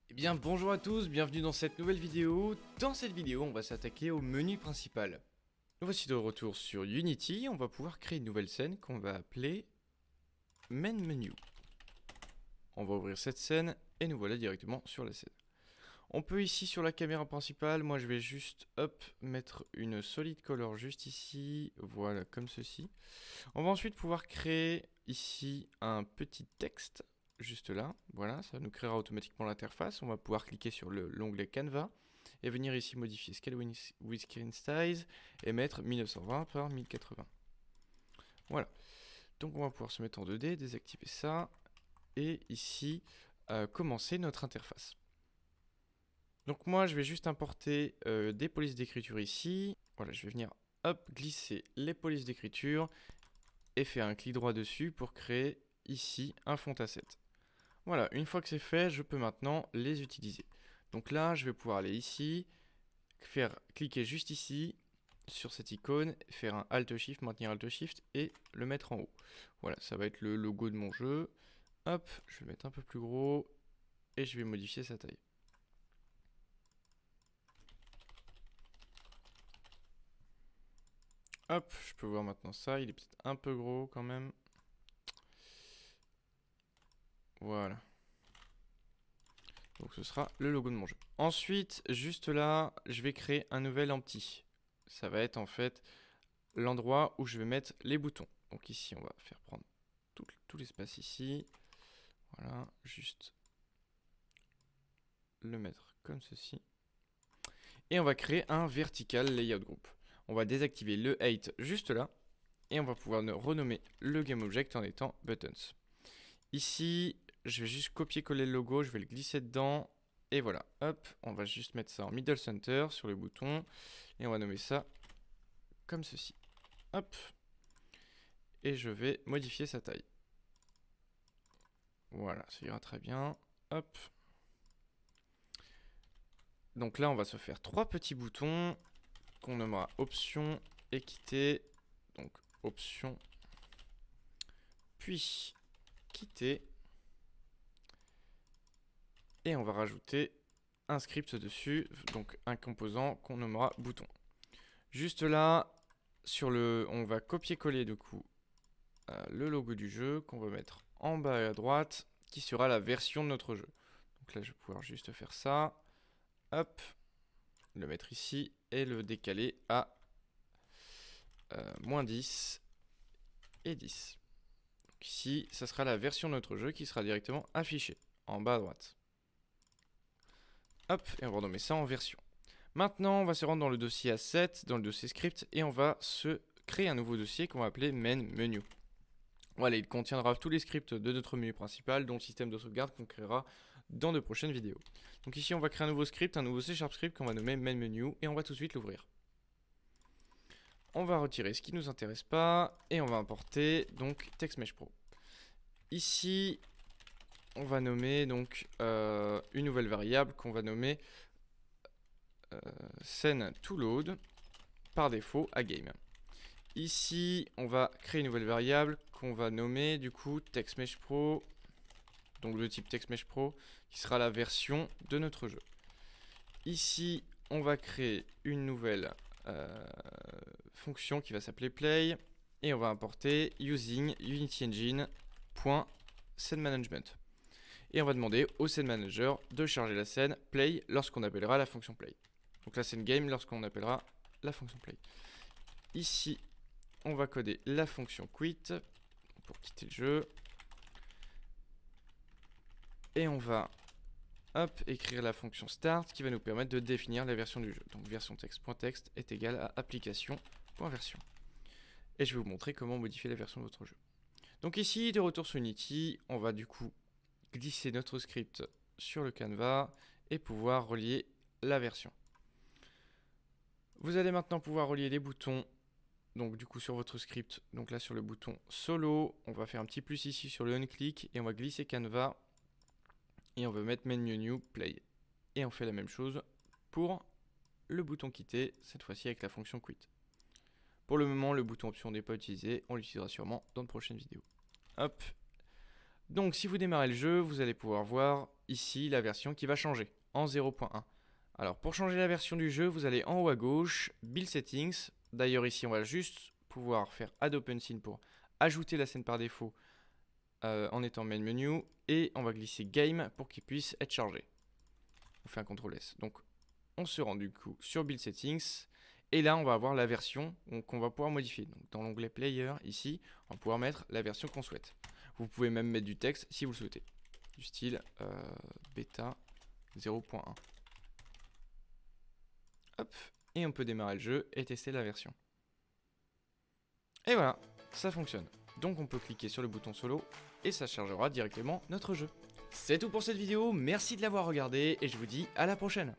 Eh bien bonjour à tous, bienvenue dans cette nouvelle vidéo. Dans cette vidéo, on va s'attaquer au menu principal. Nous voici de retour sur Unity, on va pouvoir créer une nouvelle scène qu'on va appeler Main Menu. On va ouvrir cette scène et nous voilà directement sur la scène. On peut ici sur la caméra principale, moi je vais juste mettre une solid color juste ici, voilà comme ceci. On va ensuite pouvoir créer ici un petit texte juste là, voilà, ça nous créera automatiquement l'interface. On va pouvoir cliquer sur l'onglet Canva et venir ici modifier Scale with Screen Size et mettre 1920 par 1080. Voilà, donc on va pouvoir se mettre en 2D, désactiver ça et ici commencer notre interface. Donc moi je vais juste importer des polices d'écriture ici. Voilà, je vais venir glisser les polices d'écriture et faire un clic droit dessus pour créer ici un font asset. Voilà, une fois que c'est fait, je peux maintenant les utiliser. Donc là, je vais pouvoir aller ici, cliquer juste ici sur cette icône, faire un Alt Shift, maintenir Alt Shift et le mettre en haut. Voilà, ça va être le logo de mon jeu. Hop, je vais le mettre un peu plus gros et je vais modifier sa taille. Hop, je peux voir maintenant ça, il est peut-être un peu gros quand même. Voilà. Donc ce sera le logo de mon jeu. Ensuite, juste là, je vais créer un nouvel empty. Ça va être en fait l'endroit où je vais mettre les boutons. Donc ici, on va faire prendre tout l'espace ici. Voilà, juste le mettre comme ceci. Et on va créer un vertical layout group. On va désactiver le 8 juste là. Et on va pouvoir renommer le GameObject en étant buttons. Ici, je vais juste copier-coller le logo, je vais le glisser dedans. Et voilà, hop, on va juste mettre ça en middle center sur le bouton. Et on va nommer ça comme ceci. Hop. Et je vais modifier sa taille. Voilà, ça ira très bien. Hop. Donc là, on va se faire 3 petits boutons qu'on nommera option, équité. Donc option, puis quitter. Et on va rajouter un script dessus, donc un composant qu'on nommera bouton. Juste là, on va copier-coller du coup le logo du jeu qu'on va mettre en bas à droite, qui sera la version de notre jeu. Donc là, je vais pouvoir juste faire ça. Hop, le mettre ici et le décaler à moins 10 et 10. Donc ici, ça sera la version de notre jeu qui sera directement affichée en bas à droite. Hop, et on va renommer ça en version. Maintenant, on va se rendre dans le dossier asset, dans le dossier script, et on va se créer un nouveau dossier qu'on va appeler main menu. Voilà, il contiendra tous les scripts de notre menu principal, dont le système de sauvegarde qu'on créera dans de prochaines vidéos. Donc ici, on va créer un nouveau script, un nouveau C# script qu'on va nommer main menu, et on va tout de suite l'ouvrir. On va retirer ce qui ne nous intéresse pas, et on va importer donc TextMesh Pro. Ici, on va nommer donc une nouvelle variable qu'on va nommer scène to load par défaut à game. Ici, on va créer une nouvelle variable qu'on va nommer du coup TextMesh Pro, donc le type TextMesh Pro, qui sera la version de notre jeu. Ici, on va créer une nouvelle fonction qui va s'appeler play, et on va importer using Unity Engine.SceneManagement. Et on va demander au scene manager de charger la scène play lorsqu'on appellera la fonction play. Donc la scène game lorsqu'on appellera la fonction play. Ici, on va coder la fonction quit pour quitter le jeu. Et on va écrire la fonction start qui va nous permettre de définir la version du jeu. Donc version texte.text est égale à application.version. Et je vais vous montrer comment modifier la version de votre jeu. Donc ici, de retour sur Unity, on va du coup glisser notre script sur le canevas et pouvoir relier la version. Vous allez maintenant pouvoir relier les boutons. Donc du coup sur votre script, donc là sur le bouton solo, on va faire un petit plus ici sur le on-click et on va glisser Canva et on va mettre menu new play. Et on fait la même chose pour le bouton quitter, cette fois-ci avec la fonction quit. Pour le moment, le bouton option n'est pas utilisé, on l'utilisera sûrement dans de prochaines vidéos. Hop. Donc si vous démarrez le jeu, vous allez pouvoir voir ici la version qui va changer en 0.1. Alors pour changer la version du jeu, vous allez en haut à gauche, Build Settings. D'ailleurs ici on va juste pouvoir faire Add Open Scene pour ajouter la scène par défaut en étant Main Menu. Et on va glisser Game pour qu'il puisse être chargé. On fait un CTRL S. Donc on se rend du coup sur Build Settings. Et là on va avoir la version qu'on va pouvoir modifier. Donc dans l'onglet Player ici, on va pouvoir mettre la version qu'on souhaite. Vous pouvez même mettre du texte si vous le souhaitez. Du style bêta 0.1. Hop, et on peut démarrer le jeu et tester la version. Et voilà, ça fonctionne. Donc on peut cliquer sur le bouton solo et ça chargera directement notre jeu. C'est tout pour cette vidéo, merci de l'avoir regardé et je vous dis à la prochaine.